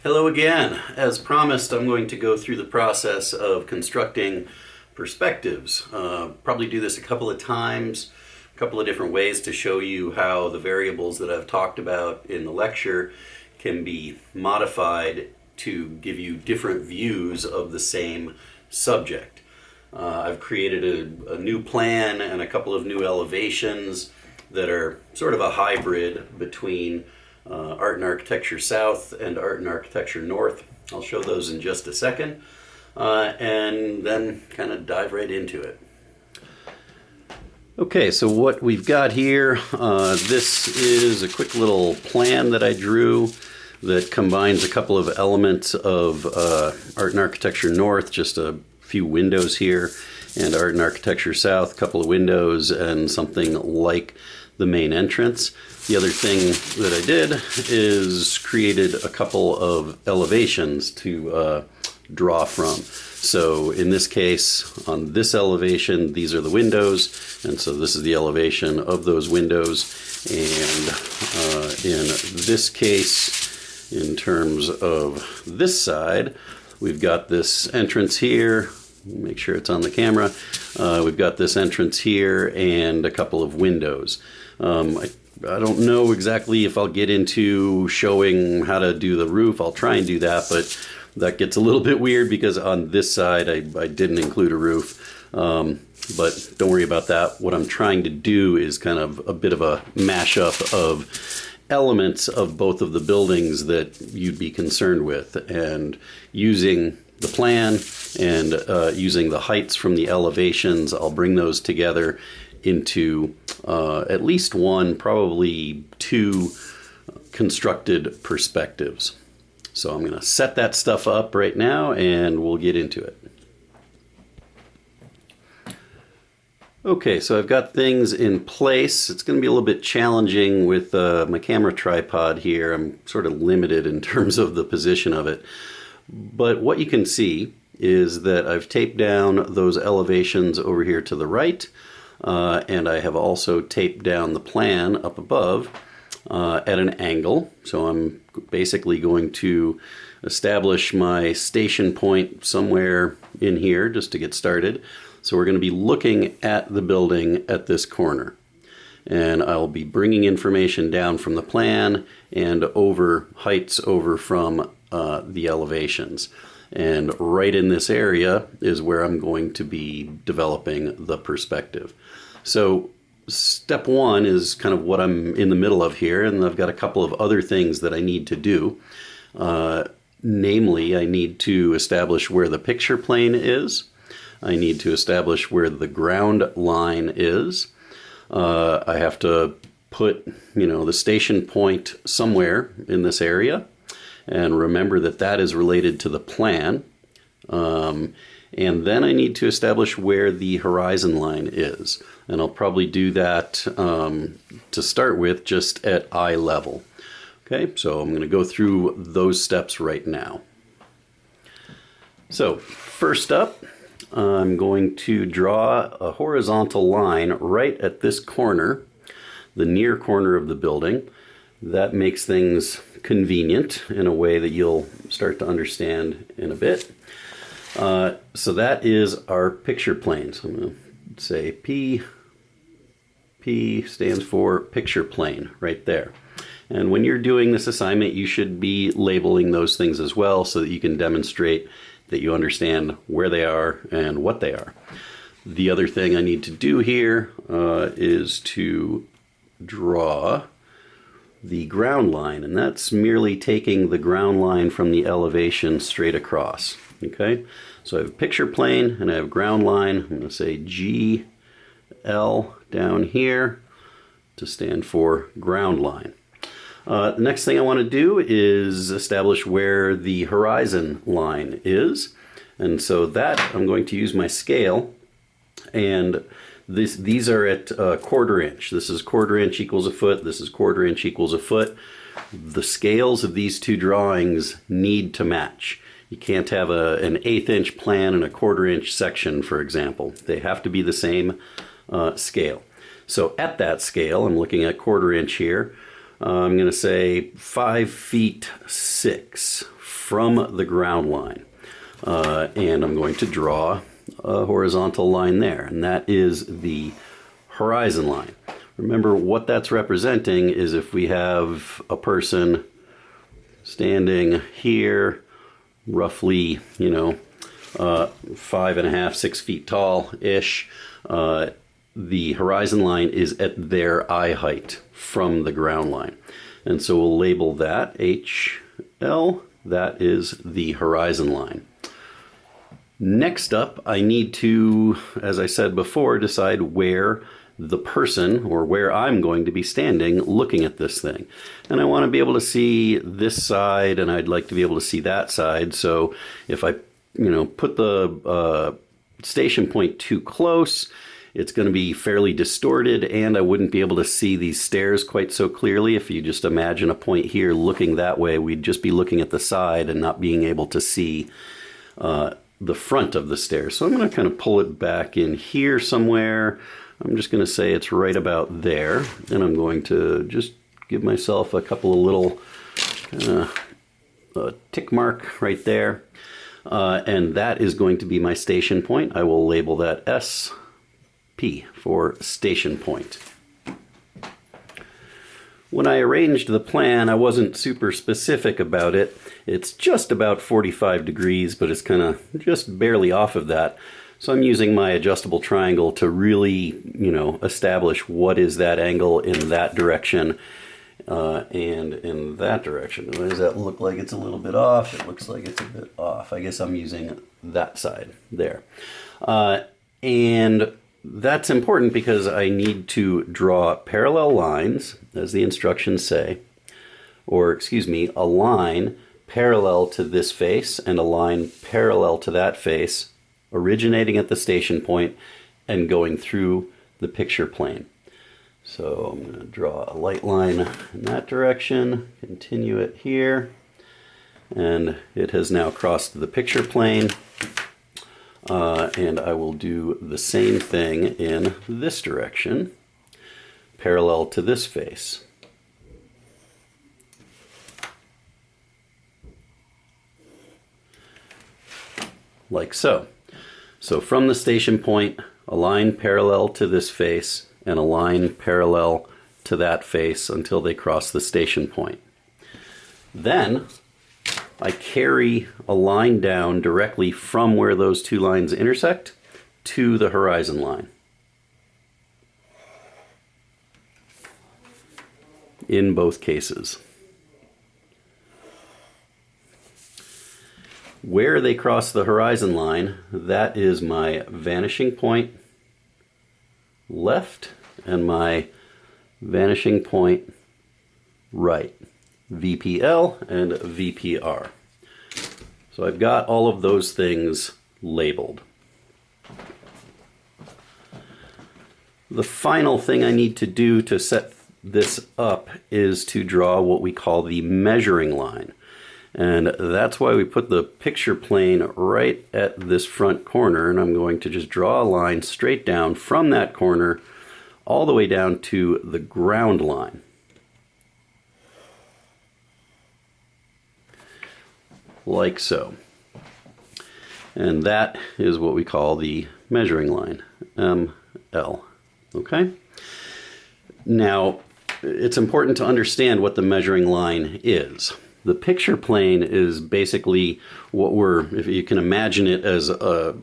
Hello again. As promised, I'm going to go through the process of constructing perspectives. Probably do this a couple of times, a couple of different ways to show you how the variables that I've talked about in the lecture can be modified to give you different views of the same subject. I've created a new plan and a couple of new elevations that are sort of a hybrid between Art and Architecture South and Art and Architecture North. I'll show those in just a second, and then kind of dive right into it. Okay, so what we've got here, this is a quick little plan that I drew that combines a couple of elements of Art and Architecture North, just a few windows here, and Art and Architecture South, a couple of windows and something like the main entrance. The other thing that I did is created a couple of elevations to draw from. So in this case, on this elevation, these are the windows, and so this is the elevation of those windows. And in this case, in terms of this side, we've got this entrance here. Make sure it's on the camera. We've got this entrance here and a couple of windows. I don't know exactly if I'll get into showing how to do the roof. I'll try and do that, but that gets a little bit weird because on this side I didn't include a roof. But don't worry about that. What I'm trying to do is kind of a bit of a mashup of elements of both of the buildings that you'd be concerned with, and using the plan and using the heights from the elevations, I'll bring those together into at least one, probably two constructed perspectives. So I'm going to set that stuff up right now and we'll get into it. Okay, so I've got things in place. It's going to be a little bit challenging with my camera tripod here. I'm sort of limited in terms of the position of it. But what you can see is that I've taped down those elevations over here to the right. And I have also taped down the plan up above at an angle. So I'm basically going to establish my station point somewhere in here just to get started. So we're going to be looking at the building at this corner. And I'll be bringing information down from the plan and over heights over from the elevations. And right in this area is where I'm going to be developing the perspective. So step one is kind of what I'm in the middle of here, and I've got a couple of other things that I need to do. Namely, I need to establish where the picture plane is. I need to establish where the ground line is. I have to put, the station point somewhere in this area. And remember that that is related to the plan. And then I need to establish where the horizon line is. And I'll probably do that to start with just at eye level. Okay, so I'm going to go through those steps right now. So first up, I'm going to draw a horizontal line right at this corner, the near corner of the building. That makes things convenient in a way that you'll start to understand in a bit. So that is our picture plane. So I'm going to say P. P stands for picture plane right there. And when you're doing this assignment, you should be labeling those things as well so that you can demonstrate that you understand where they are and what they are. The other thing I need to do here is to draw the ground line, and that's merely taking the ground line from the elevation straight across. Okay, so I have a picture plane and I have ground line. I'm going to say GL down here to stand for ground line. The next thing I want to do is establish where the horizon line is, and so that I'm going to use my scale, and these are at quarter inch. This is quarter inch equals a foot. This is quarter inch equals a foot. The scales of these two drawings need to match. You can't have an 1/8 inch plan and a quarter inch section, for example. They have to be the same scale. So at that scale, I'm looking at quarter inch here. I'm going to say 5'6" from the ground line. And I'm going to draw a horizontal line there, and that is the horizon line. Remember, what that's representing is if we have a person standing here, roughly, 5.5, 6 feet tall-ish, the horizon line is at their eye height from the ground line. And so we'll label that HL, that is the horizon line. Next up, I need to, as I said before, decide where the person, or where I'm going to be standing looking at this thing. And I want to be able to see this side, and I'd like to be able to see that side. So if I, put the station point too close, it's going to be fairly distorted, and I wouldn't be able to see these stairs quite so clearly. If you just imagine a point here looking that way, we'd just be looking at the side and not being able to see the front of the stairs. So I'm going to kind of pull it back in here somewhere. I'm just going to say it's right about there, and I'm going to just give myself a couple of little tick mark right there, and that is going to be my station point. I will label that SP for station point. When I arranged the plan, I wasn't super specific about it. It's just about 45 degrees, but it's kind of just barely off of that. So I'm using my adjustable triangle to really, establish what is that angle in that direction and in that direction. What does that look like? It's a little bit off. It looks like it's a bit off. I guess I'm using that side there. And that's important because I need to draw parallel lines, as the instructions say, or a line parallel to this face and a line parallel to that face, originating at the station point and going through the picture plane. So I'm going to draw a light line in that direction, continue it here, and it has now crossed the picture plane. And I will do the same thing in this direction, parallel to this face. Like so. So from the station point, a line parallel to this face and a line parallel to that face until they cross the station point. Then I carry a line down directly from where those two lines intersect to the horizon line. In both cases. Where they cross the horizon line, that is my vanishing point left and my vanishing point right. VPL and VPR. So I've got all of those things labeled. The final thing I need to do to set this up is to draw what we call the measuring line. And that's why we put the picture plane right at this front corner, and I'm going to just draw a line straight down from that corner all the way down to the ground line. Like so. And that is what we call the measuring line, ML. Okay? Now, it's important to understand what the measuring line is. The picture plane is basically what if you can imagine it as a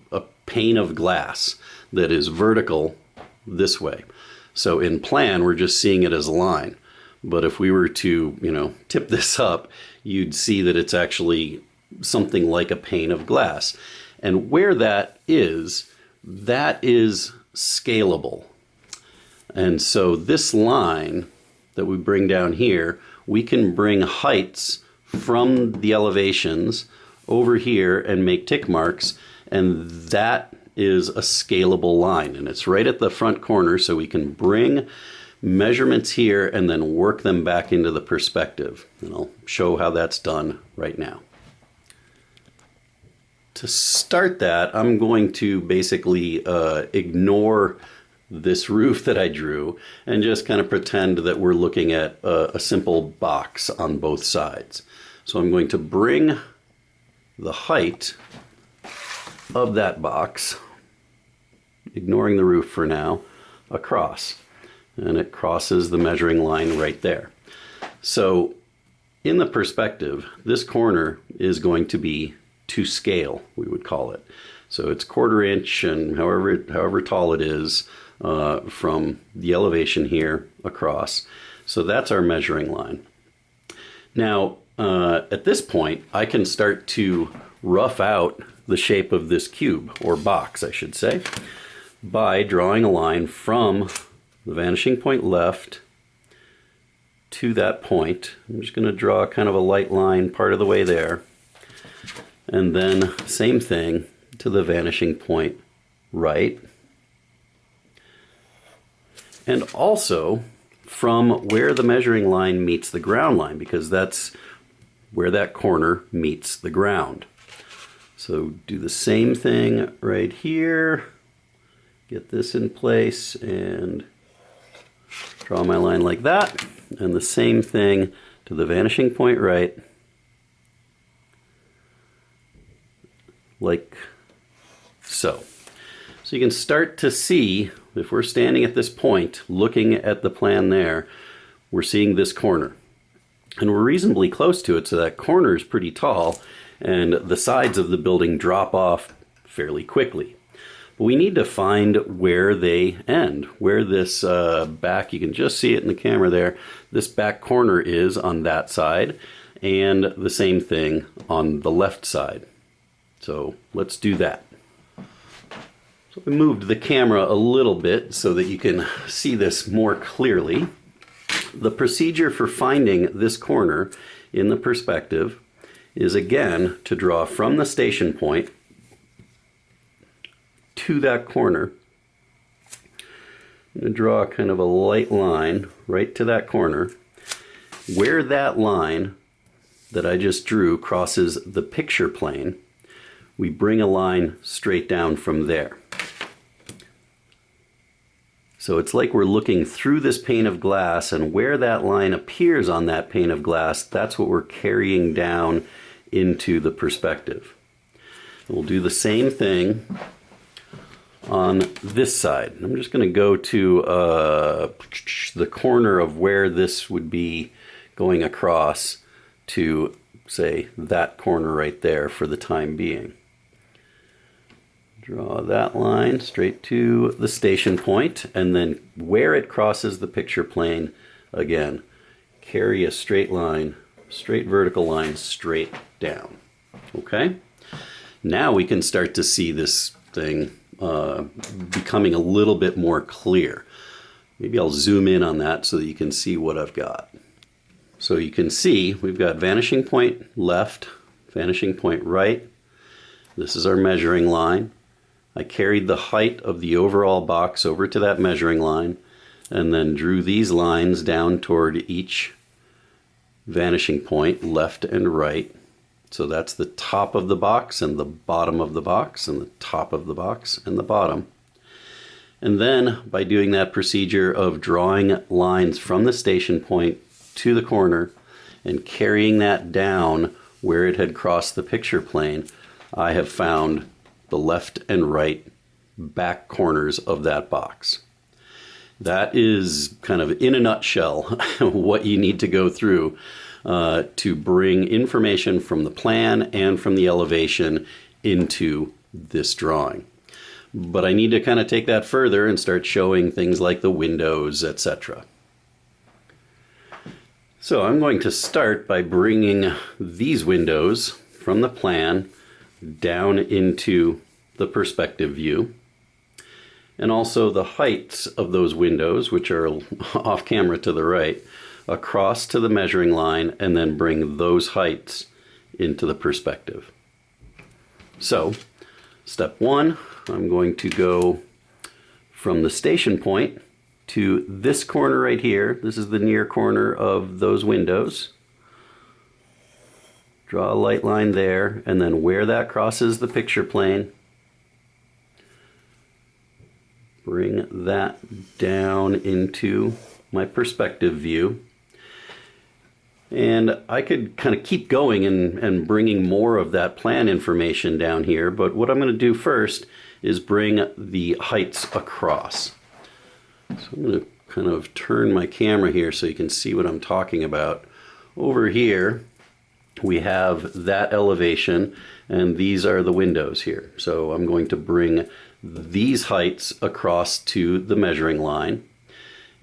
pane of glass that is vertical this way. So in plan, we're just seeing it as a line. But if we were to, tip this up, you'd see that it's actually something like a pane of glass. And where that is scalable. And so this line that we bring down here, we can bring heights from the elevations over here and make tick marks, and that is a scalable line. And it's right at the front corner, so we can bring measurements here and then work them back into the perspective. And I'll show how that's done right now. To start that, I'm going to basically ignore this roof that I drew and just kind of pretend that we're looking at a simple box on both sides. So I'm going to bring the height of that box, ignoring the roof for now, across. And it crosses the measuring line right there. So in the perspective, this corner is going to be to scale, we would call it. So it's 1/4 inch and however tall it is from the elevation here across. So that's our measuring line. Now, at this point, I can start to rough out the shape of this cube, or box, I should say, by drawing a line from the vanishing point left to that point. I'm just going to draw kind of a light line part of the way there. And then same thing to the vanishing point right. And also from where the measuring line meets the ground line, because that's where that corner meets the ground. So do the same thing right here. Get this in place and draw my line like that. And the same thing to the vanishing point right. Like so. So you can start to see, if we're standing at this point, looking at the plan there, we're seeing this corner. And we're reasonably close to it, so that corner is pretty tall, and the sides of the building drop off fairly quickly. But we need to find where they end, where this back, you can just see it in the camera there, this back corner is on that side, and the same thing on the left side. So let's do that. So I moved the camera a little bit so that you can see this more clearly. The procedure for finding this corner in the perspective is again to draw from the station point to that corner. I'm going to draw kind of a light line right to that corner. Where that line that I just drew crosses the picture plane, we bring a line straight down from there. So it's like we're looking through this pane of glass, and where that line appears on that pane of glass, that's what we're carrying down into the perspective. And we'll do the same thing on this side. I'm just going to go to the corner of where this would be going across to, say, that corner right there for the time being. Draw that line straight to the station point, and then where it crosses the picture plane, again, carry a straight line, straight vertical line straight down. Okay? Now we can start to see this thing becoming a little bit more clear. Maybe I'll zoom in on that so that you can see what I've got. So you can see we've got vanishing point left, vanishing point right. This is our measuring line. I carried the height of the overall box over to that measuring line and then drew these lines down toward each vanishing point, left and right. So that's the top of the box and the bottom of the box and the top of the box and the bottom. And then by doing that procedure of drawing lines from the station point to the corner and carrying that down where it had crossed the picture plane, I have found the left and right back corners of that box. That is kind of in a nutshell what you need to go through to bring information from the plan and from the elevation into this drawing. But I need to kind of take that further and start showing things like the windows, etc. So I'm going to start by bringing these windows from the plan down into the perspective view, and also the heights of those windows, which are off camera to the right, across to the measuring line, and then bring those heights into the perspective. So step one, I'm going to go from the station point to this corner right here. This is the near corner of those windows. Draw a light line there, and then where that crosses the picture plane, bring that down into my perspective view. And I could kind of keep going and bringing more of that plan information down here, but what I'm going to do first is bring the heights across. So I'm going to kind of turn my camera here so you can see what I'm talking about. Over here we have that elevation, and these are the windows here. So I'm going to bring these heights across to the measuring line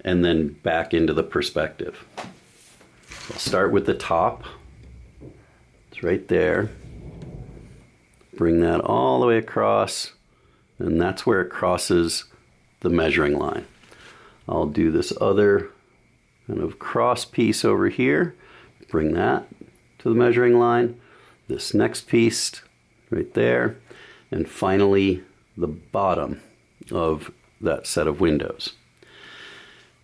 and then back into the perspective. I'll start with the top. It's right there. Bring that all the way across, and that's where it crosses the measuring line. I'll do this other kind of cross piece over here, bring that to the measuring line, this next piece right there, and finally the bottom of that set of windows.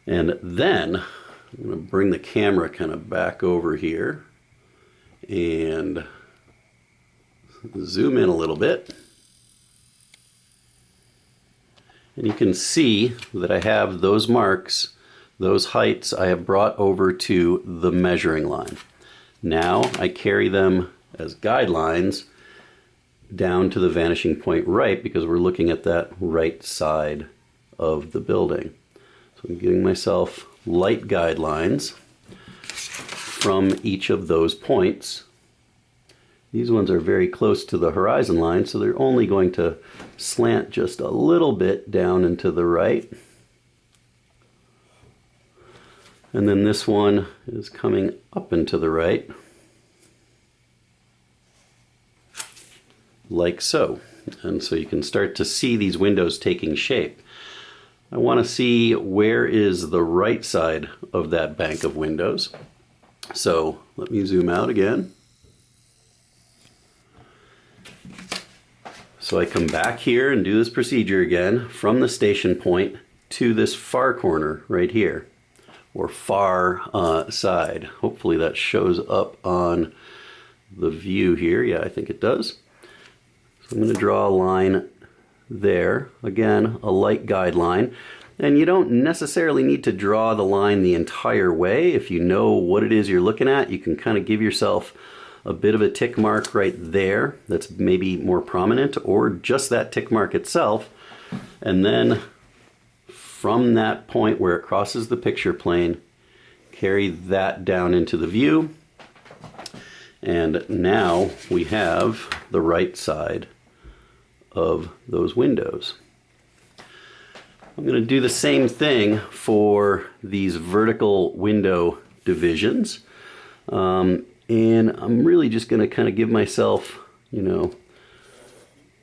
And then I'm going to bring the camera kind of back over here and zoom in a little bit. And you can see that I have those marks, those heights I have brought over to the measuring line. Now I carry them as guidelines down to the vanishing point right, because we're looking at that right side of the building. So I'm giving myself light guidelines from each of those points. These ones are very close to the horizon line, so they're only going to slant just a little bit down and to the right. And then this one is coming up and to the right, like so. And so you can start to see these windows taking shape. I want to see where is the right side of that bank of windows. So let me zoom out again. So I come back here and do this procedure again from the station point to this far corner right here, or far side. Hopefully that shows up on the view here. Yeah, I think it does. So I'm going to draw a line there. Again, a light guideline. And you don't necessarily need to draw the line the entire way. If you know what it is you're looking at, you can kind of give yourself a bit of a tick mark right there that's maybe more prominent, or just that tick mark itself. And then from that point where it crosses the picture plane, carry that down into the view. And now we have the right side of those windows. I'm going to do the same thing for these vertical window divisions. And I'm really just going to kind of give myself, a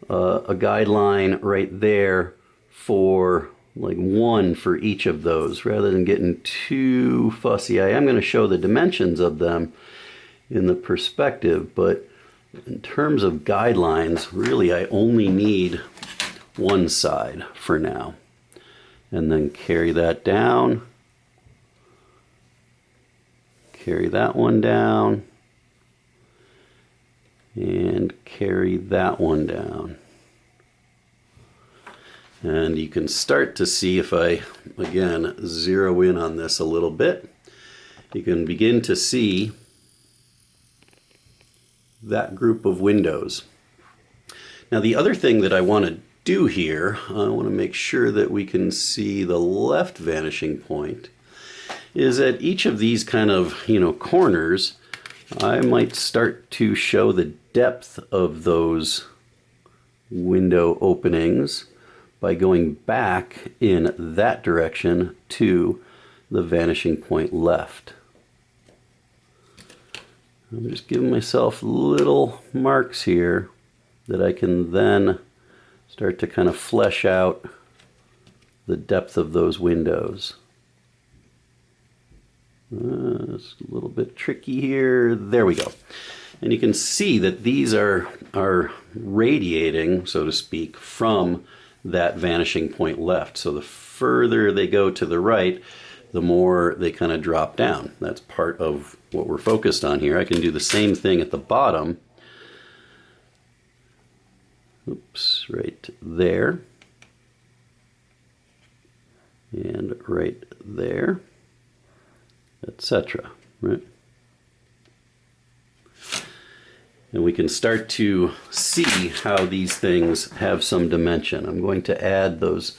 guideline right there for like one for each of those, rather than getting too fussy. I am going to show the dimensions of them in the perspective, but in terms of guidelines, really I only need one side for now. And then carry that down, carry that one down, and carry that one down. And you can start to see, if I again zero in on this a little bit, you can begin to see that group of windows. Now the other thing that I want to do here, I want to make sure that we can see the left vanishing point, is that each of these kind of corners, I might start to show the depth of those window openings by going back in that direction to the vanishing point left. I'm just giving myself little marks here that I can then start to kind of flesh out the depth of those windows. It's a little bit tricky here. There we go. And you can see that these are radiating, so to speak, from that vanishing point left. So the further they go to the right, the more they kind of drop down. That's part of what we're focused on here. I can do the same thing at the bottom. Oops, right there. and right there, etc. Right? And we can start to see how these things have some dimension. I'm going to add those,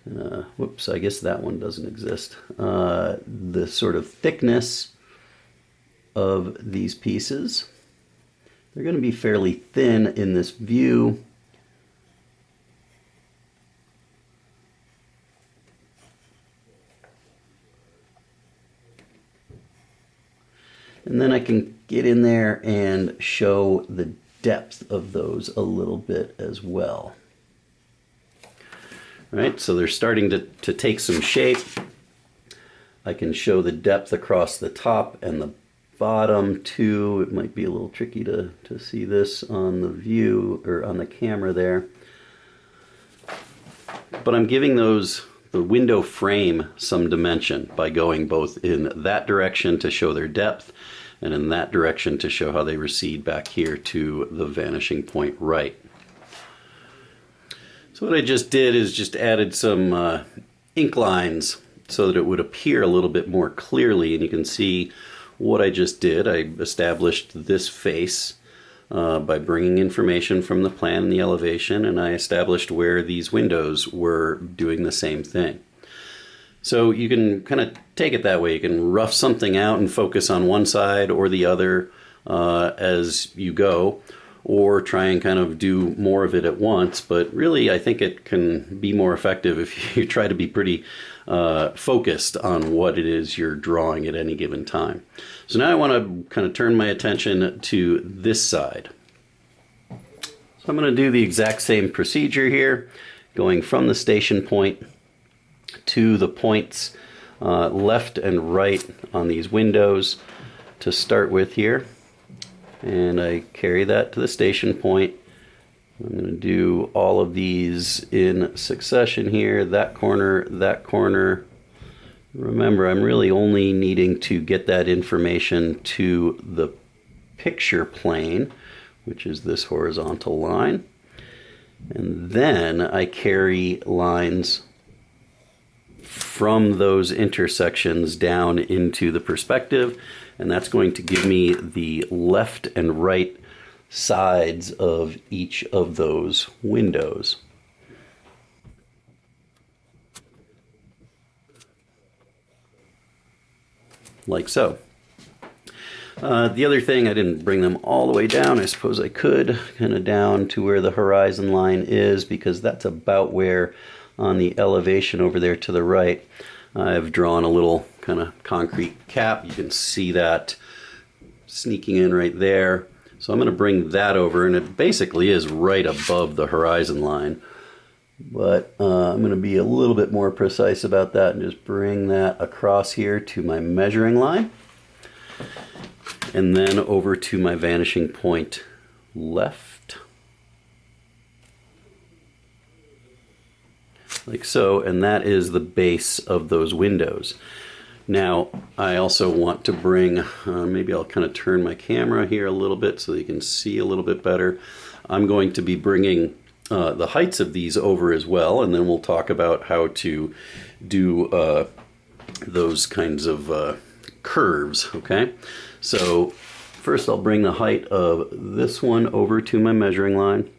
whoops, I guess that one doesn't exist. The sort of thickness of these pieces. They're going to be fairly thin in this view. And then I can get in there and show the depth of those a little bit as well. All right, so they're starting to take some shape. I can show the depth across the top and the bottom too. It might be a little tricky to see this on the view or on the camera there. But I'm giving the window frame some dimension by going both in that direction to show their depth and in that direction to show how they recede back here to the vanishing point right. So what I just did is just added some ink lines so that it would appear a little bit more clearly, and you can see what I just did. I established this face by bringing information from the plan and the elevation, and I established where these windows were doing the same thing. So you can kind of take it that way. You can rough something out and focus on one side or the other as you go, or try and kind of do more of it at once. But really, I think it can be more effective if you try to be pretty focused on what it is you're drawing at any given time. So now I want to kind of turn my attention to this side. So I'm going to do the exact same procedure here, going from the station point to the points left and right on these windows to start with here. And I carry that to the station point. I'm going to do all of these in succession here, that corner, that corner. Remember, I'm really only needing to get that information to the picture plane, which is this horizontal line. And then I carry lines from those intersections down into the perspective, and that's going to give me the left and right sides of each of those windows. Like so. The other thing, I didn't bring them all the way down. I suppose I could, kind of down to where the horizon line is, because that's about where on the elevation over there to the right, I've drawn a little kind of concrete cap. You can see that sneaking in right there. So I'm going to bring that over, and it basically is right above the horizon line. But I'm going to be a little bit more precise about that and just bring that across here to my measuring line. And then over to my vanishing point left. Like so, and that is the base of those windows. Now, I also want to bring, maybe I'll kind of turn my camera here a little bit so that you can see a little bit better. I'm going to be bringing the heights of these over as well, and then we'll talk about how to do those kinds of curves, okay? So first I'll bring the height of this one over to my measuring line,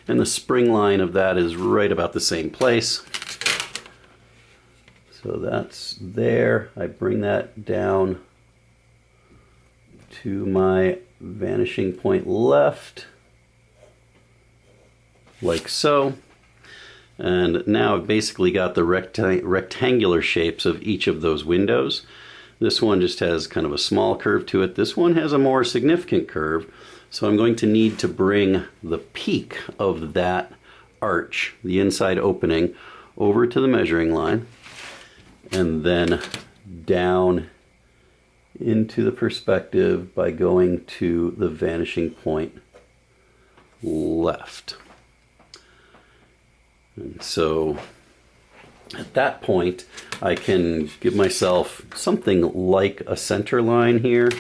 and the spring line of that is right about the same place. So that's there. I bring that down to my vanishing point left, like so. And now I've basically got the rectangular shapes of each of those windows. This one just has kind of a small curve to it. This one has a more significant curve. So I'm going to need to bring the peak of that arch, the inside opening, over to the measuring line, and then down into the perspective by going to the vanishing point left. And so at that point, I can give myself something like a center line here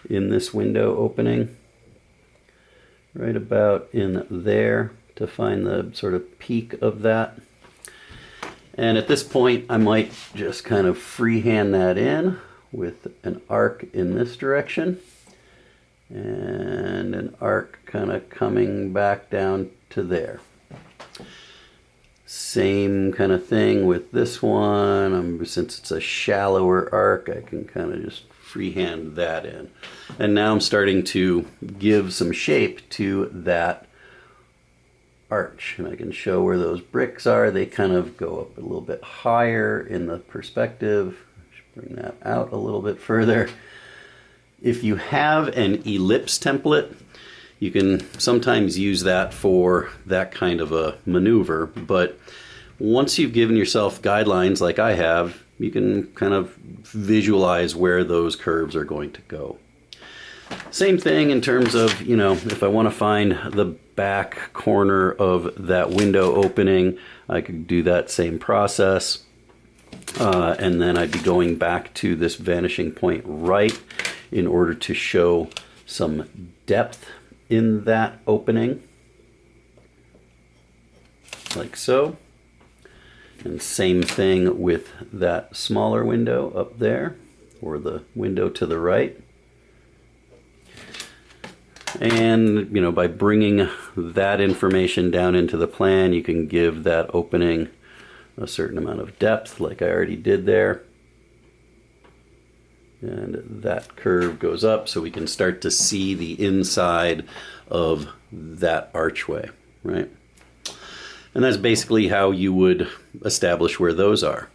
in this window opening, right about in there, to find the sort of peak of that. And at this point, I might just kind of freehand that in with an arc in this direction and an arc kind of coming back down to there. Same kind of thing with this one. Since it's a shallower arc, I can kind of just freehand that in. And now I'm starting to give some shape to that arch, and I can show where those bricks are. They kind of go up a little bit higher in the perspective. Bring that out a little bit further. If you have an ellipse template, you can sometimes use that for that kind of a maneuver, but once you've given yourself guidelines like I have, you can kind of visualize where those curves are going to go. Same thing in terms of, if I want to find the back corner of that window opening, I could do that same process. And then I'd be going back to this vanishing point right in order to show some depth in that opening, like so. And same thing with that smaller window up there, or the window to the right. And, by bringing that information down into the plan, you can give that opening a certain amount of depth, like I already did there. And that curve goes up so we can start to see the inside of that archway, right? And that's basically how you would establish where those are.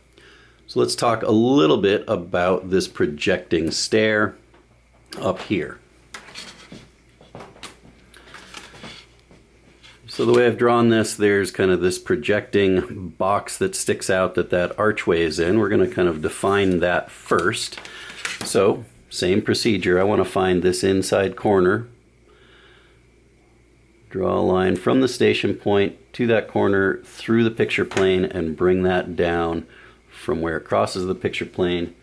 So let's talk a little bit about this projecting stair up here. So the way I've drawn this, there's kind of this projecting box that sticks out that archway is in. We're going to kind of define that first. So, same procedure. I want to find this inside corner. Draw a line from the station point to that corner through the picture plane and bring that down from where it crosses the picture plane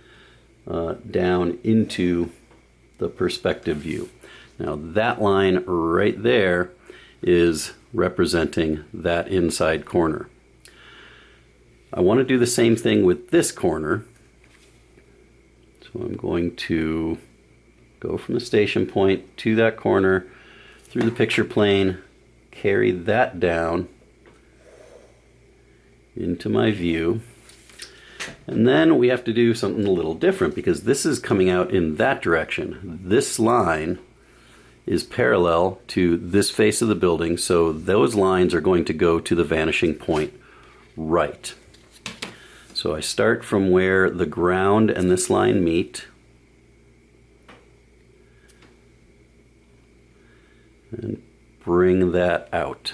down into the perspective view. Now that line right there is representing that inside corner. I want to do the same thing with this corner. So I'm going to go from the station point to that corner through the picture plane, carry that down into my view. And then we have to do something a little different because this is coming out in that direction. This line is parallel to this face of the building, so those lines are going to go to the vanishing point right. So I start from where the ground and this line meet, and bring that out.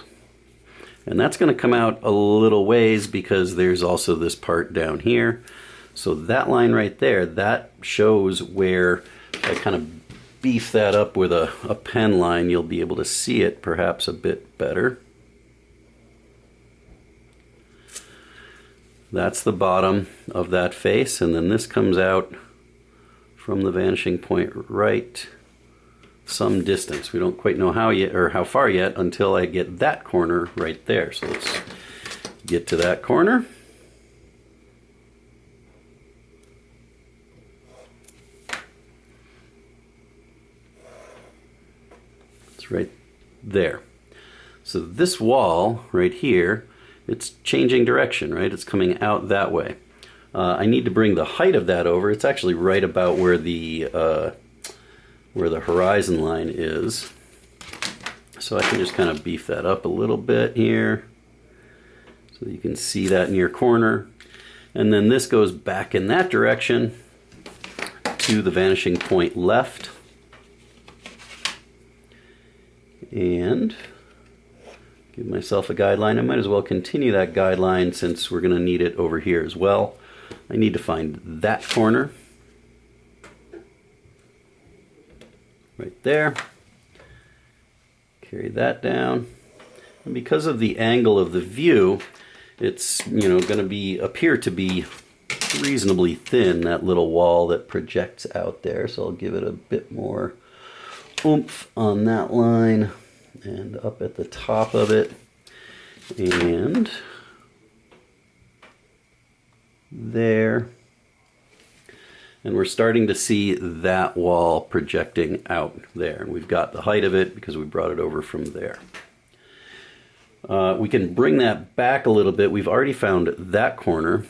And that's going to come out a little ways because there's also this part down here. So that line right there, that shows where I kind of beef that up with a pen line. You'll be able to see it perhaps a bit better. That's the bottom of that face, and then this comes out from the vanishing point right some distance. We don't quite know how yet or how far yet until I get that corner right there. So let's get to that corner. It's right there. So this wall right here, it's changing direction, right? It's coming out that way. I need to bring the height of that over. It's actually right about where the horizon line is. So I can just kind of beef that up a little bit here so you can see that near corner. And then this goes back in that direction to the vanishing point left. And give myself a guideline. I might as well continue that guideline since we're going to need it over here as well. I need to find that corner right there. Carry that down. And because of the angle of the view, it's going to appear to be reasonably thin, that little wall that projects out there. So I'll give it a bit more oomph on that line and up at the top of it. And there. And we're starting to see that wall projecting out there. And we've got the height of it because we brought it over from there. We can bring that back a little bit. We've already found that corner.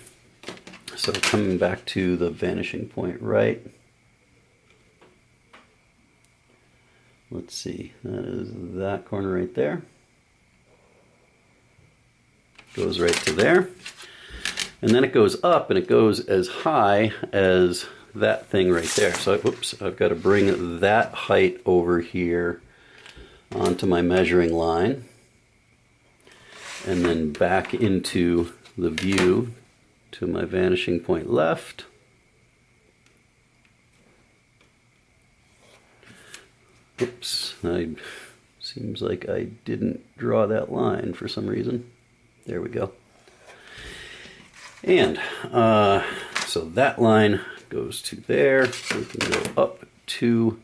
So coming back to the vanishing point right. Let's see, that is that corner right there. Goes right to there. And then it goes up and it goes as high as that thing right there. So, whoops, I've got to bring that height over here onto my measuring line. And then back into the view to my vanishing point left. Oops, seems like I didn't draw that line for some reason. There we go. And so that line goes to there. We can go up to,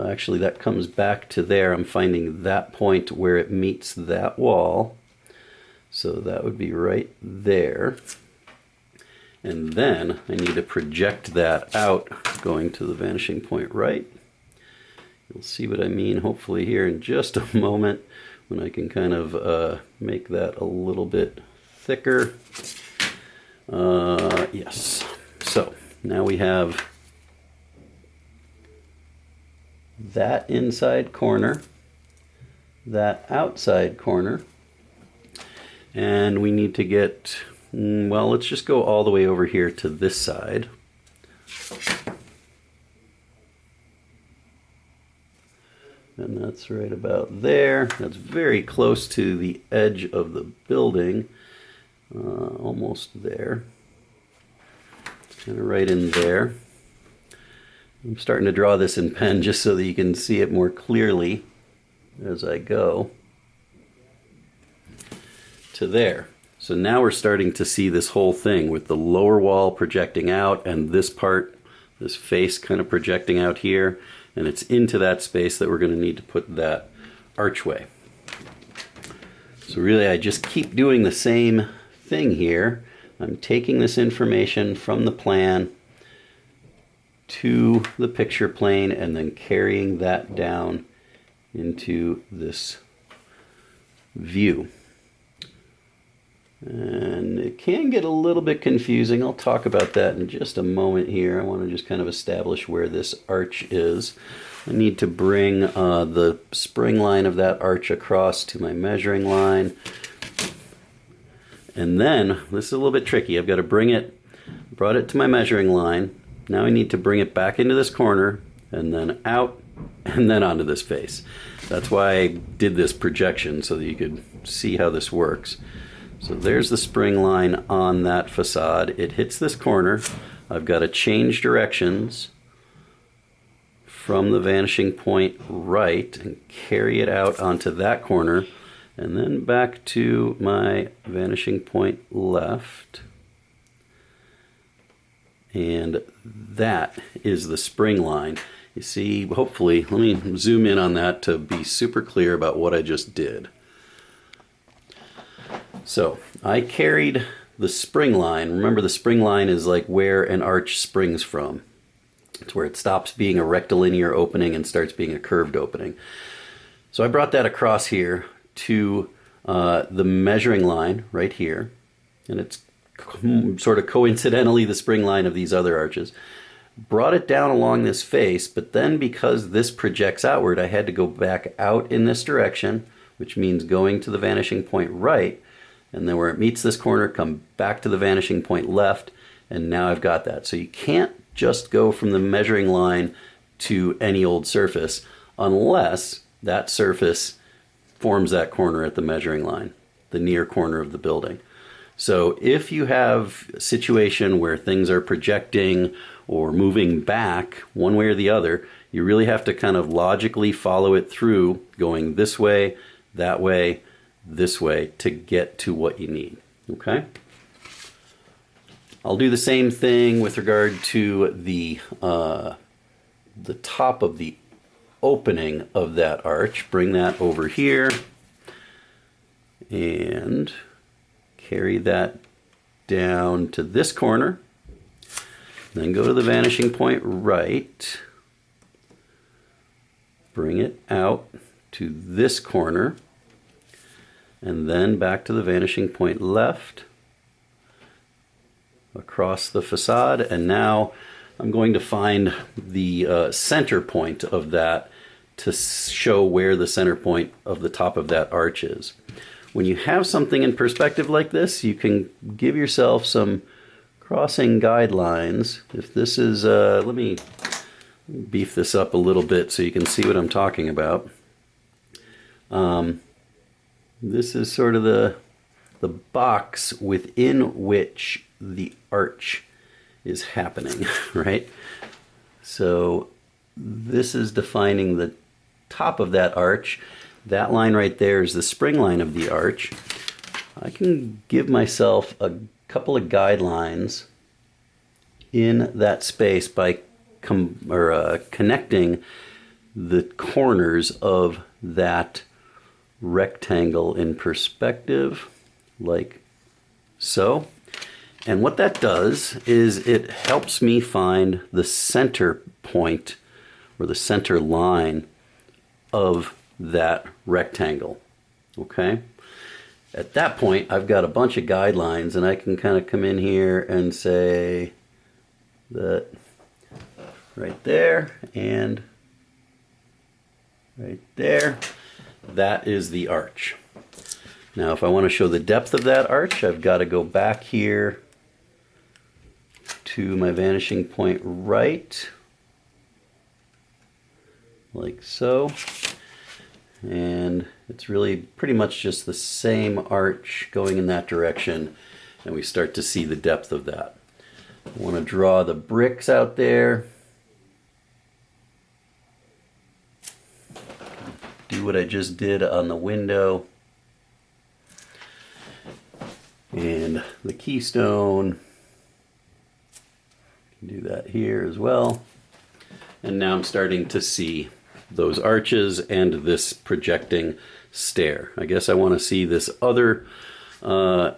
actually that comes back to there. I'm finding that point where it meets that wall. So that would be right there. And then I need to project that out going to the vanishing point right. You'll see what I mean hopefully here in just a moment when I can kind of make that a little bit thicker. Yes. So now we have that inside corner, that outside corner, and we need to get, well, let's just go all the way over here to this side. And that's right about there. That's very close to the edge of the building. Almost there. Kind of right in there. I'm starting to draw this in pen just so that you can see it more clearly as I go to there. So now we're starting to see this whole thing with the lower wall projecting out and this part, this face kind of projecting out here, and it's into that space that we're going to need to put that archway. So really I just keep doing the same thing here. I'm taking this information from the plan to the picture plane and then carrying that down into this view. And it can get a little bit confusing. I'll talk about that in just a moment here. I want to just kind of establish where this arch is. I need to bring the spring line of that arch across to my measuring line. And then, this is a little bit tricky. I've got to brought it to my measuring line. Now I need to bring it back into this corner and then out and then onto this face. That's why I did this projection so that you could see how this works. So there's the spring line on that facade. It hits this corner. I've got to change directions from the vanishing point right and carry it out onto that corner and then back to my vanishing point left. And that is the spring line. You see, hopefully, let me zoom in on that to be super clear about what I just did. So I carried the spring line. Remember, the spring line is like where an arch springs from. It's where it stops being a rectilinear opening and starts being a curved opening. So I brought that across here to the measuring line right here. And it's sort of coincidentally the spring line of these other arches. Brought it down along this face, but then because this projects outward, I had to go back out in this direction, which means going to the vanishing point right. And then where it meets this corner, come back to the vanishing point left, and now I've got that. So you can't just go from the measuring line to any old surface unless that surface forms that corner at the measuring line, the near corner of the building. So if you have a situation where things are projecting or moving back one way or the other, you really have to kind of logically follow it through, going this way, that way, this way to get to what you need, okay? I'll do the same thing with regard to the top of the opening of that arch. Bring that over here and carry that down to this corner, then go to the vanishing point right, bring it out to this corner, and then back to the vanishing point left, across the facade, and now I'm going to find the center point of that to show where the center point of the top of that arch is. When you have something in perspective like this, you can give yourself some crossing guidelines. If this is, let me beef this up a little bit so you can see what I'm talking about. This is sort of the box within which the arch is happening, right? So this is defining the top of that arch. That line right there is the spring line of the arch. I can give myself a couple of guidelines in that space by connecting the corners of that rectangle in perspective, like so. And what that does is it helps me find the center point or the center line of that rectangle. Okay? At that point, I've got a bunch of guidelines, and I can kind of come in here and say that right there and right there, that is the arch. Now, if I want to show the depth of that arch, I've got to go back here to my vanishing point right, like so. And it's really pretty much just the same arch going in that direction, and we start to see the depth of that. I want to draw the bricks out there. Do what I just did on the window. And the keystone. Do that here as well. And now I'm starting to see those arches and this projecting stair. I guess I want to see this other, let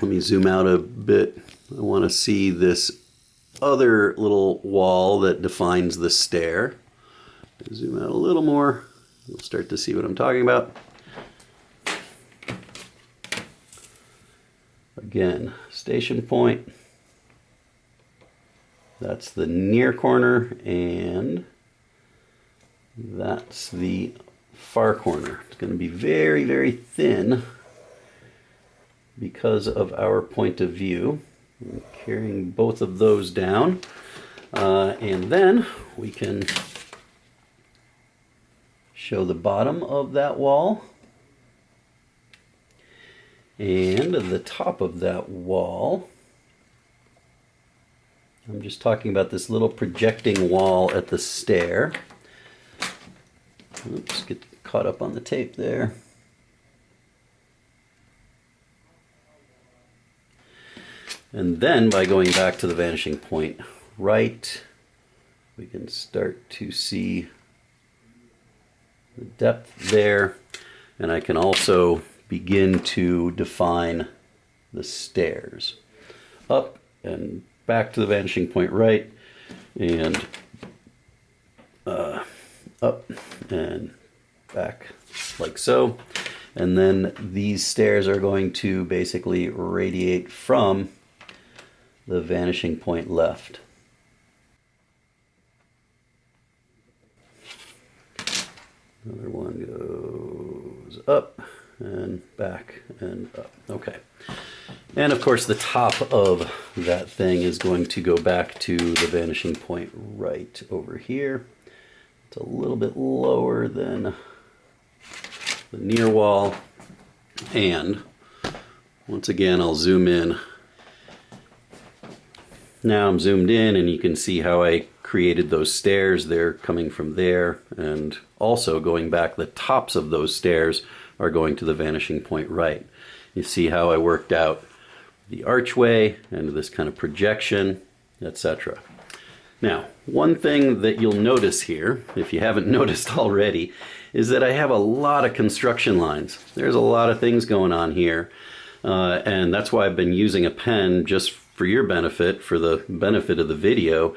me zoom out a bit. I want to see this other little wall that defines the stair. Zoom out a little more. We'll start to see what I'm talking about. Again, station point. That's the near corner, and that's the far corner. It's going to be very, very thin because of our point of view. I'm carrying both of those down, and then we can show the bottom of that wall and the top of that wall. I'm just talking about this little projecting wall at the stair. Oops, get caught up on the tape there. And then by going back to the vanishing point right, we can start to see the depth there, and I can also begin to define the stairs. Up and back to the vanishing point right, and up and back like so. And then these stairs are going to basically radiate from the vanishing point left. Another one goes up and back and up. Okay. And of course the top of that thing is going to go back to the vanishing point right over here. It's a little bit lower than the near wall. And once again, I'll zoom in. Now I'm zoomed in, and you can see how I created those stairs. They're coming from there, and also going back, the tops of those stairs are going to the vanishing point right. You see how I worked out the archway and this kind of projection, etc. Now, one thing that you'll notice here, if you haven't noticed already, is that I have a lot of construction lines. There's a lot of things going on here. And that's why I've been using a pen just for your benefit, for the benefit of the video,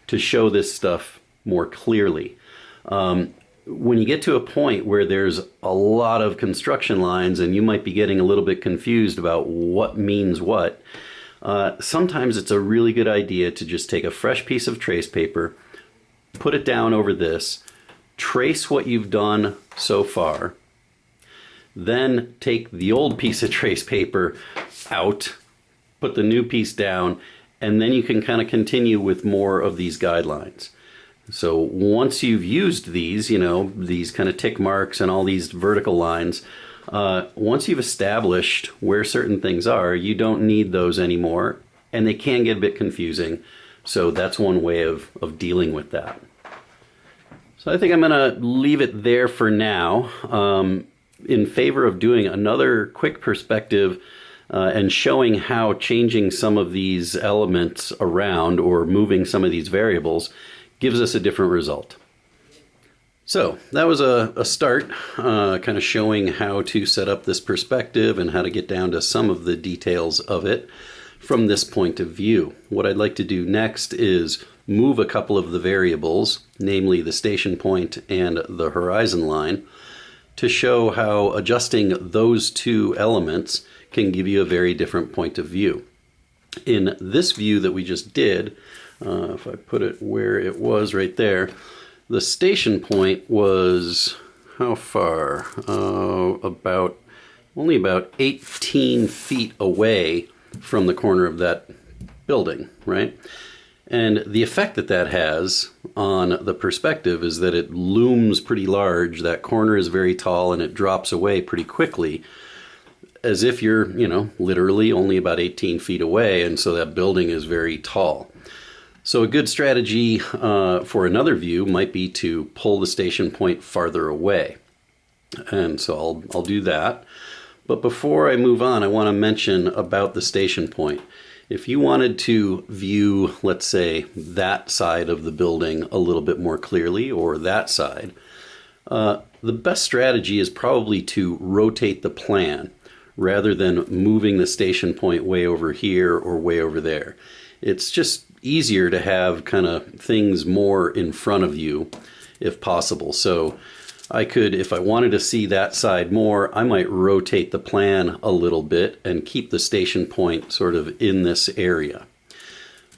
to show this stuff more clearly. When you get to a point where there's a lot of construction lines and you might be getting a little bit confused about what means what, sometimes it's a really good idea to just take a fresh piece of trace paper, put it down over this, trace what you've done so far, then take the old piece of trace paper out, put the new piece down, and then you can kind of continue with more of these guidelines. So once you've used these, these kind of tick marks and all these vertical lines, once you've established where certain things are, you don't need those anymore, and they can get a bit confusing. So that's one way of dealing with that. So I think I'm going to leave it there for now, in favor of doing another quick perspective and showing how changing some of these elements around or moving some of these variables gives us a different result. So that was a start, kind of showing how to set up this perspective and how to get down to some of the details of it from this point of view. What I'd like to do next is move a couple of the variables, namely the station point and the horizon line, to show how adjusting those two elements can give you a very different point of view. In this view that we just did, if I put it where it was right there, the station point was how far? Only about 18 feet away from the corner of that building, right? And the effect that has on the perspective is that it looms pretty large. That corner is very tall and it drops away pretty quickly, as if you're, literally only about 18 feet away, and so that building is very tall. So a good strategy for another view might be to pull the station point farther away. And so I'll do that. But before I move on, I want to mention about the station point. If you wanted to view, let's say, that side of the building a little bit more clearly, or that side, the best strategy is probably to rotate the plan rather than moving the station point way over here or way over there. It's just easier to have kind of things more in front of you if possible. So I could, if I wanted to see that side more, I might rotate the plan a little bit and keep the station point sort of in this area.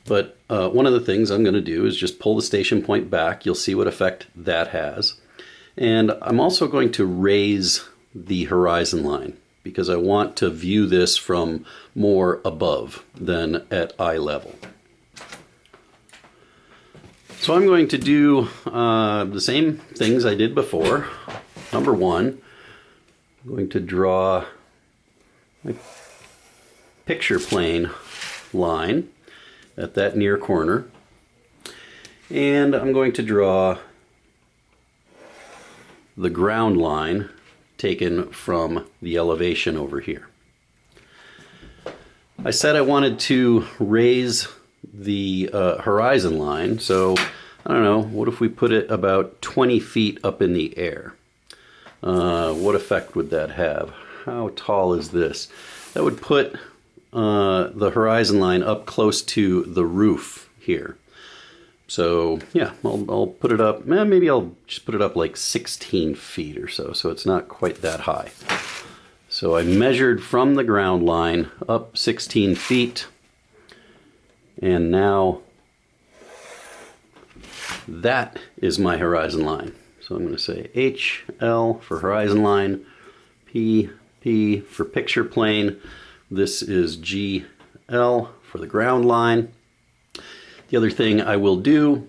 But one of the things I'm going to do is just pull the station point back. You'll see what effect that has. And I'm also going to raise the horizon line because I want to view this from more above than at eye level. So I'm going to do the same things I did before. Number one, I'm going to draw my picture plane line at that near corner. And I'm going to draw the ground line taken from the elevation over here. I said I wanted to raise the horizon line, so I don't know, what if we put it about 20 feet up in the air? What effect would that have? How tall is this? That would put the horizon line up close to the roof here. So yeah, I'll put it up, maybe I'll just put it up like 16 feet or so, so it's not quite that high. So I measured from the ground line up 16 feet, and now that is my horizon line. So I'm going to say HL for horizon line, PP for picture plane. This is GL for the ground line. The other thing I will do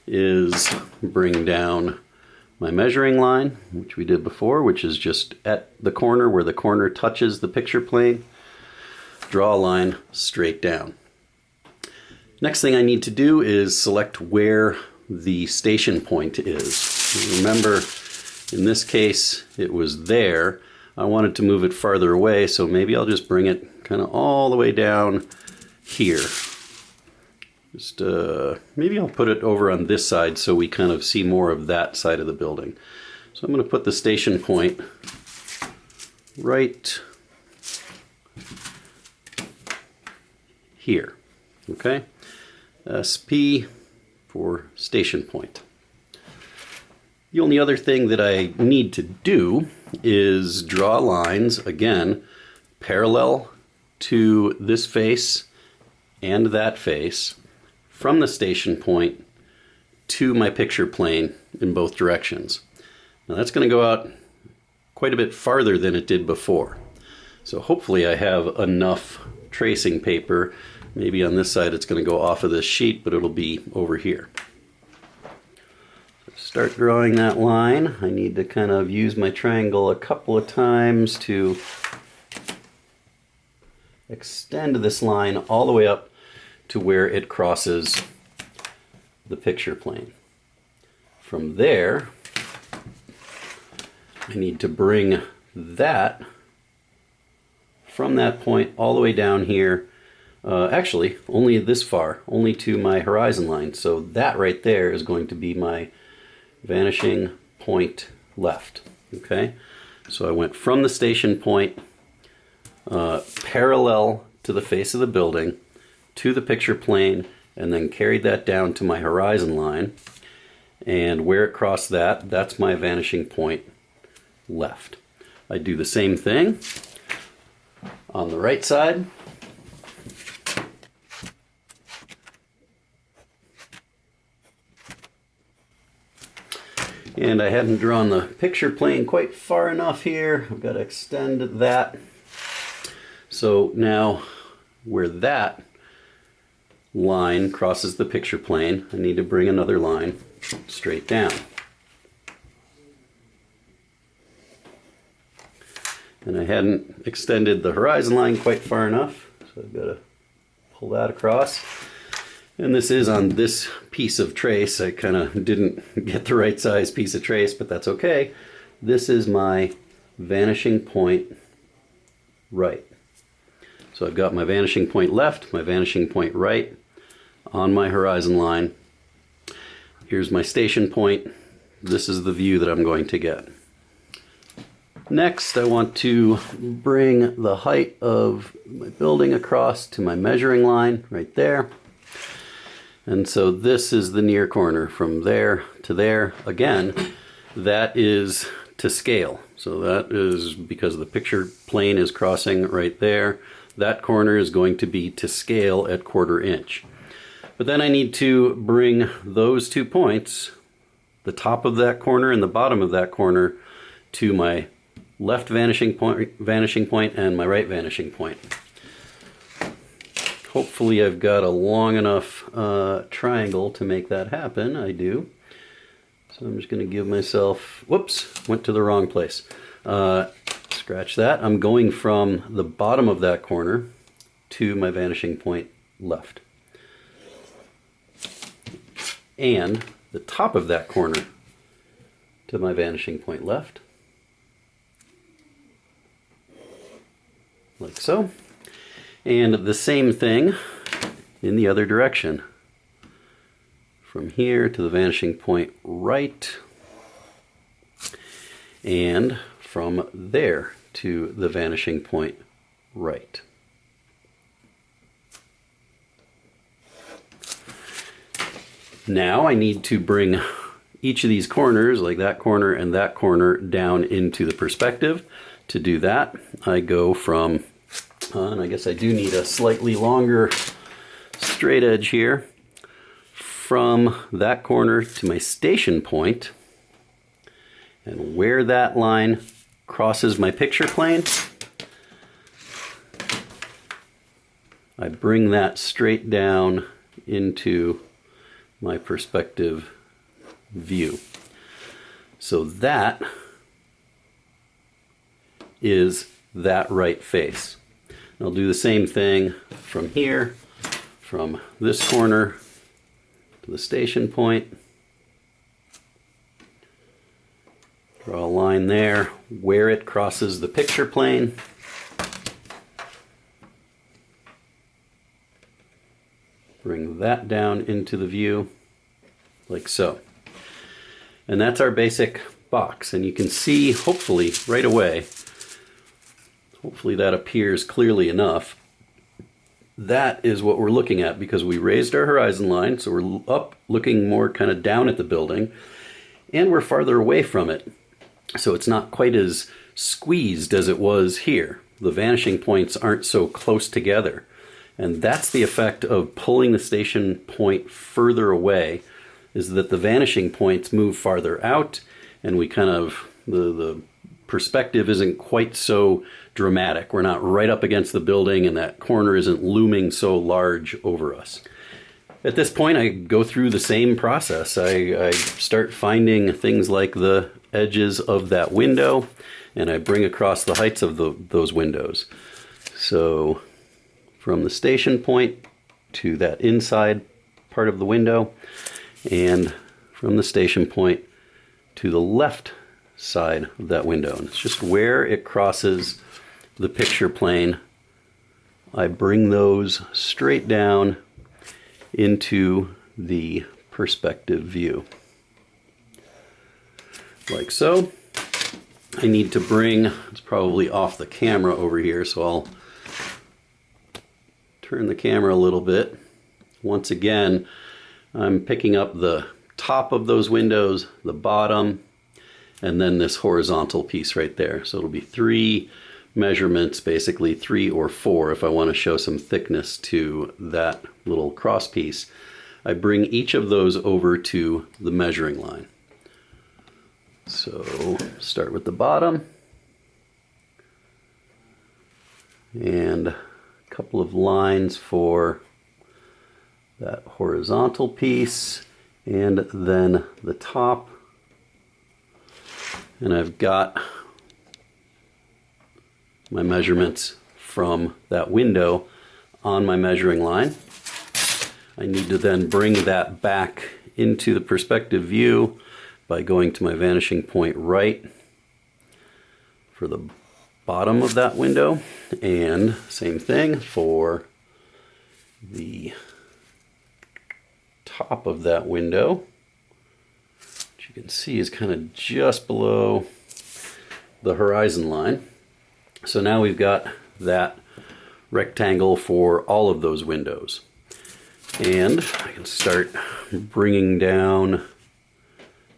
is bring down my measuring line, which we did before, which is just at the corner where the corner touches the picture plane. Draw a line straight down. Next thing I need to do is select where the station point is. Remember, in this case, it was there. I wanted to move it farther away, so maybe I'll just bring it kind of all the way down here. Just maybe I'll put it over on this side so we kind of see more of that side of the building. So I'm going to put the station point right here. Okay? SP for station point. The only other thing that I need to do is draw lines, again, parallel to this face and that face from the station point to my picture plane in both directions. Now that's going to go out quite a bit farther than it did before. So hopefully I have enough tracing paper. Maybe on this side it's going to go off of this sheet, but it'll be over here. Start drawing that line. I need to kind of use my triangle a couple of times to extend this line all the way up to where it crosses the picture plane. From there, I need to bring that from that point all the way down here. Actually, only this far, only to my horizon line. So that right there is going to be my vanishing point left. Okay, so I went from the station point parallel to the face of the building to the picture plane, and then carried that down to my horizon line, and where it crossed that, that's my vanishing point left. I do the same thing on the right side. And I hadn't drawn the picture plane quite far enough here. I've got to extend that. So now where that line crosses the picture plane, I need to bring another line straight down. And I hadn't extended the horizon line quite far enough, so I've got to pull that across. And this is on this piece of trace. I kind of didn't get the right size piece of trace, but that's okay. This is my vanishing point right. So I've got my vanishing point left, my vanishing point right on my horizon line. Here's my station point. This is the view that I'm going to get. Next, I want to bring the height of my building across to my measuring line right there. And so this is the near corner from there to there. Again, that is to scale. So that is because the picture plane is crossing right there. That corner is going to be to scale at 1/4 inch. But then I need to bring those 2 points, the top of that corner and the bottom of that corner, to my left vanishing point and my right vanishing point. Hopefully I've got a long enough triangle to make that happen. I do. So I'm just going to give myself, whoops, went to the wrong place. Scratch that. I'm going from the bottom of that corner to my vanishing point left. And the top of that corner to my vanishing point left. Like so. And the same thing in the other direction. From here to the vanishing point right, and from there to the vanishing point right. Now I need to bring each of these corners, like that corner and that corner, down into the perspective. To do that, I go from, and I guess I do need a slightly longer straight edge here, from that corner to my station point, and where that line crosses my picture plane, I bring that straight down into my perspective view. So that is that right face. I'll do the same thing from here, from this corner to the station point. Draw a line there where it crosses the picture plane. Bring that down into the view, like so. And that's our basic box. And you can see, hopefully, right away, Hopefully that appears clearly enough. That is what we're looking at because we raised our horizon line, so we're up looking more kind of down at the building, and we're farther away from it. So it's not quite as squeezed as it was here. The vanishing points aren't so close together. And that's the effect of pulling the station point further away, is that the vanishing points move farther out, and we kind of, the perspective isn't quite so dramatic. We're not right up against the building, and that corner isn't looming so large over us. At this point, I go through the same process. I start finding things like the edges of that window, and I bring across the heights of those windows. So from the station point to that inside part of the window, and from the station point to the left side of that window. And it's just where it crosses the picture plane. I bring those straight down into the perspective view. Like so. I need to bring, it's probably off the camera over here, so I'll turn the camera a little bit. Once again, I'm picking up the top of those windows, the bottom, and then this horizontal piece right there. So it'll be 3 measurements, basically 3 or 4 if I want to show some thickness to that little cross piece. I bring each of those over to the measuring line. So start with the bottom, and a couple of lines for that horizontal piece, and then the top. And I've got my measurements from that window on my measuring line. I need to then bring that back into the perspective view by going to my vanishing point right for the bottom of that window, and same thing for the top of that window, which you can see is kind of just below the horizon line. So now we've got that rectangle for all of those windows. And I can start bringing down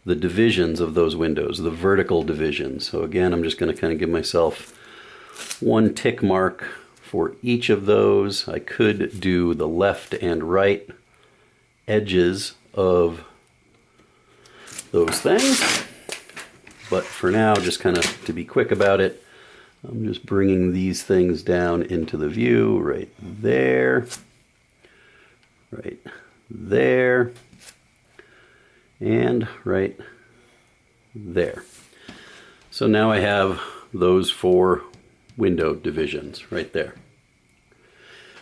the divisions of those windows, the vertical divisions. So again, I'm just going to kind of give myself 1 tick mark for each of those. I could do the left and right edges of those things, but for now, just kind of to be quick about it, I'm just bringing these things down into the view right there, right there, and right there. So now I have those 4 window divisions right there.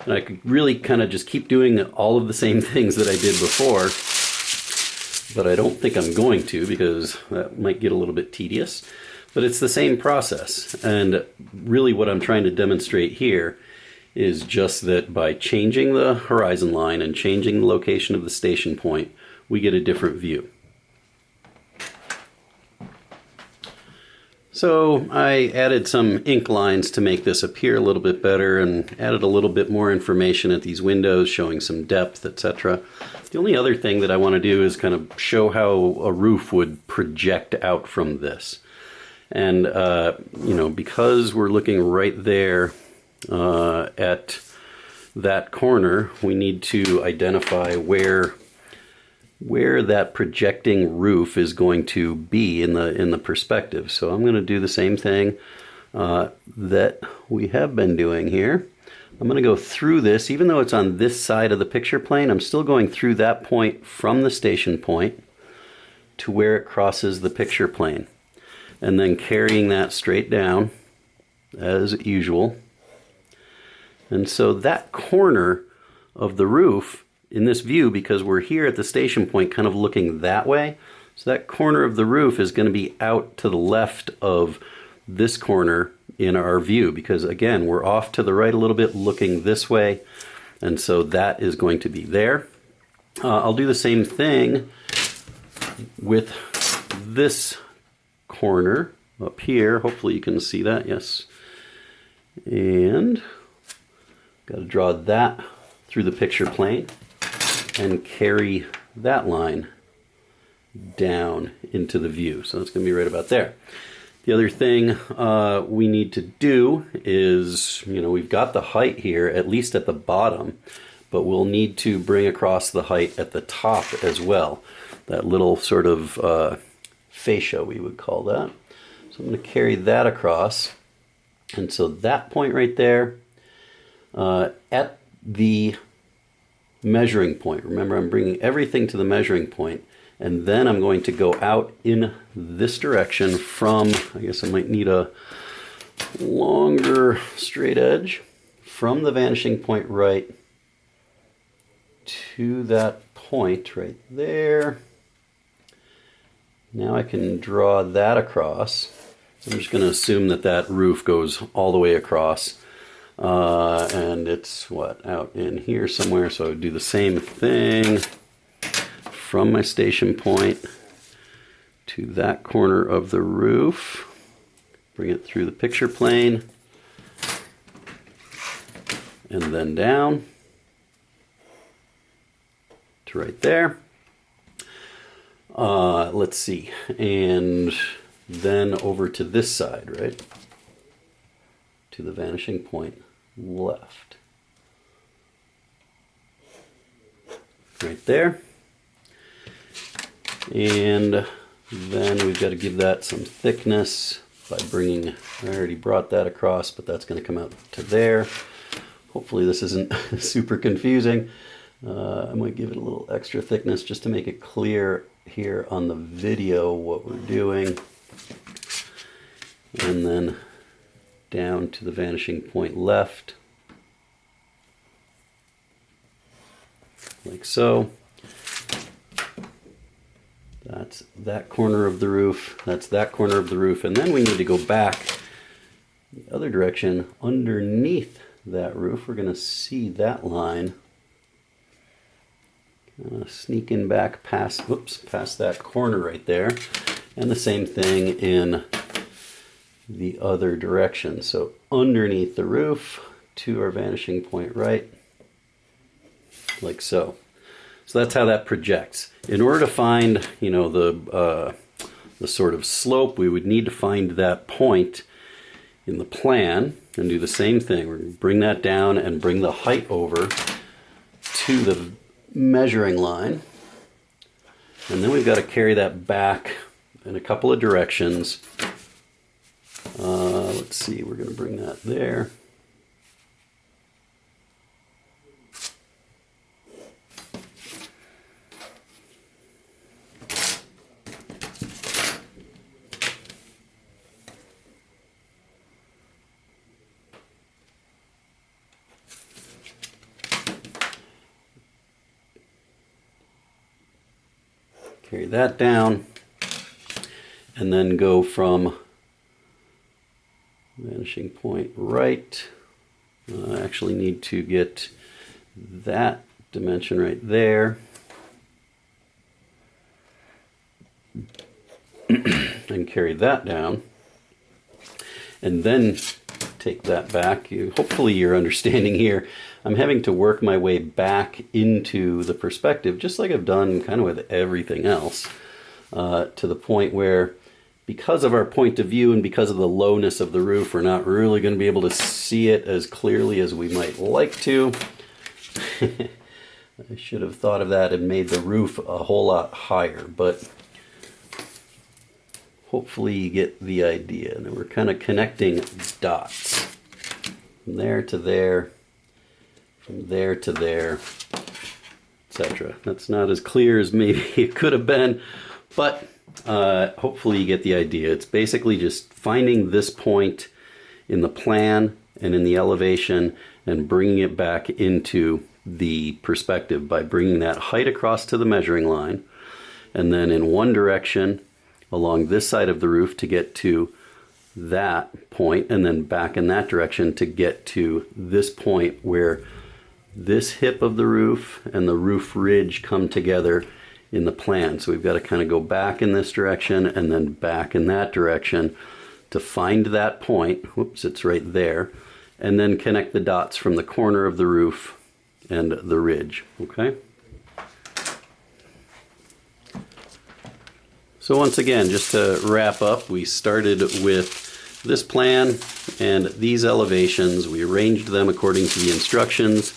And I could really kind of just keep doing all of the same things that I did before, but I don't think I'm going to, because that might get a little bit tedious. But it's the same process. And really what I'm trying to demonstrate here is just that by changing the horizon line and changing the location of the station point, we get a different view. So I added some ink lines to make this appear a little bit better, and added a little bit more information at these windows, showing some depth, etc. The only other thing that I want to do is kind of show how a roof would project out from this. And, you know, because we're looking right there at that corner, we need to identify where that projecting roof is going to be in the perspective. So I'm going to do the same thing that we have been doing here. I'm going to go through this, even though it's on this side of the picture plane, I'm still going through that point from the station point to where it crosses the picture plane, and then carrying that straight down as usual. And so that corner of the roof in this view, because we're here at the station point kind of looking that way, so that corner of the roof is going to be out to the left of this corner in our view, because again, we're off to the right a little bit looking this way, and so that is going to be there. I'll do the same thing with this corner up here. Hopefully you can see that. Yes, And got to draw that through the picture plane and carry that line down into the view. So it's going to be right about there. The other thing we need to do is, we've got the height here, at least at the bottom, but we'll need to bring across the height at the top as well. That little sort of fascia, we would call that. So I'm going to carry that across. And so that point right there, at the measuring point, remember I'm bringing everything to the measuring point, and then I'm going to go out in this direction from, I guess I might need a longer straight edge, from the vanishing point right to that point right there. Now I can draw that across. I'm just going to assume that that roof goes all the way across. And it's out in here somewhere. So I would do the same thing from my station point to that corner of the roof. Bring it through the picture plane. And then down to right there. Let's see. And then over to this side, right? To the vanishing point left. Right there. And then we've got to give that some thickness by bringing, I already brought that across, but that's going to come out to there. Hopefully this isn't super confusing. I might give it a little extra thickness just to make it clear here on the video what we're doing. And then down to the vanishing point left, like so. That's that corner of the roof, that's that corner of the roof, and then we need to go back the other direction underneath that roof. We're going to see that line kind of sneaking back past that corner right there, and the same thing in the other direction. So underneath the roof to our vanishing point right, like so. So that's how that projects. In order to find, the sort of slope, we would need to find that point in the plan and do the same thing. We're going to bring that down and bring the height over to the measuring line. And then we've got to carry that back in a couple of directions. Let's see, we're going to bring that there. Carry that down, and then go from vanishing point right. I actually need to get that dimension right there. And carry that down. And then take that back. Hopefully you're understanding here. I'm having to work my way back into the perspective, just like I've done kind of with everything else, to the point where, because of our point of view and because of the lowness of the roof, we're not really going to be able to see it as clearly as we might like to. I should have thought of that and made the roof a whole lot higher, but hopefully you get the idea. And we're kind of connecting dots from there to there, from there to there, etc. That's not as clear as maybe it could have been, but hopefully you get the idea. It's basically just finding this point in the plan and in the elevation and bringing it back into the perspective by bringing that height across to the measuring line, and then in one direction along this side of the roof to get to that point, and then back in that direction to get to this point where this hip of the roof and the roof ridge come together in the plan. So we've got to kind of go back in this direction and then back in that direction to find that point. Whoops, it's right there. and then connect the dots from the corner of the roof and the ridge, okay? So once again, just to wrap up, we started with this plan and these elevations. We arranged them according to the instructions,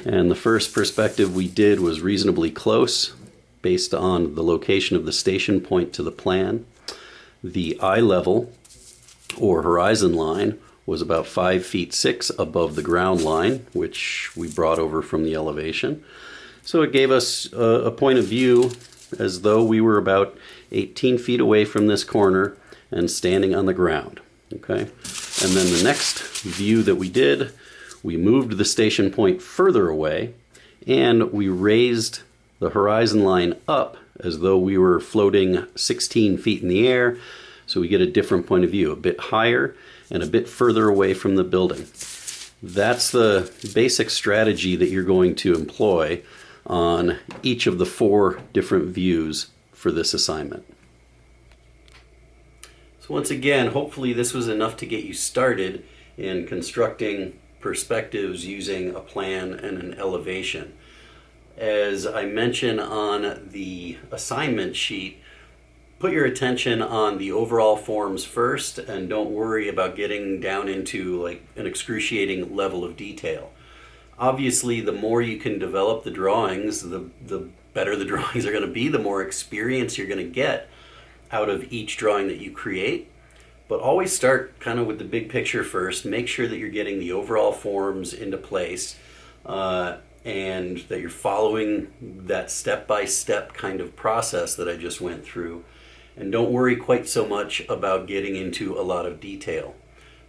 and the first perspective we did was reasonably close based on the location of the station point to the plan. The eye level, or horizon line, was about 5 feet 6 above the ground line, which we brought over from the elevation. So it gave us a point of view as though we were about 18 feet away from this corner and standing on the ground. Okay, and then the next view that we did, we moved the station point further away and we raised the horizon line up as though we were floating 16 feet in the air, so we get a different point of view, a bit higher and a bit further away from the building. That's the basic strategy that you're going to employ on each of the 4 different views for this assignment. So once again, hopefully this was enough to get you started in constructing perspectives using a plan and an elevation. As I mentioned on the assignment sheet, put your attention on the overall forms first and don't worry about getting down into like an excruciating level of detail. Obviously, the more you can develop the drawings, the better the drawings are going to be, the more experience you're going to get out of each drawing that you create. But always start kind of with the big picture first. Make sure that you're getting the overall forms into place and that you're following that step-by-step kind of process that I just went through. And don't worry quite so much about getting into a lot of detail.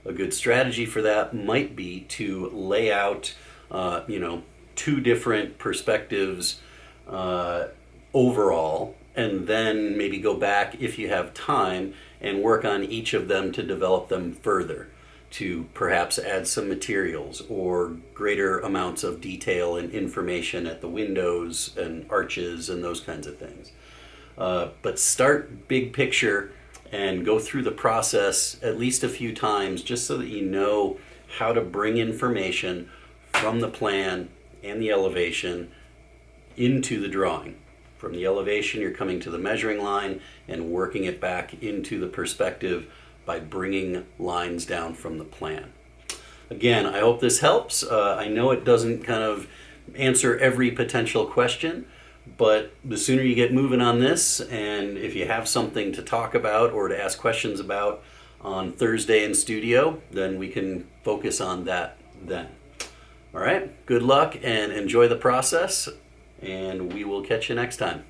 A good strategy for that might be to lay out 2 different perspectives overall, and then maybe go back if you have time and work on each of them to develop them further, to perhaps add some materials or greater amounts of detail and information at the windows and arches and those kinds of things. But start big picture and go through the process at least a few times just so that you know how to bring information from the plan and the elevation into the drawing. From the elevation, you're coming to the measuring line and working it back into the perspective by bringing lines down from the plan. Again, I hope this helps. I know it doesn't kind of answer every potential question, but the sooner you get moving on this, and if you have something to talk about or to ask questions about on Thursday in studio, then we can focus on that then. All right, good luck and enjoy the process, and we will catch you next time.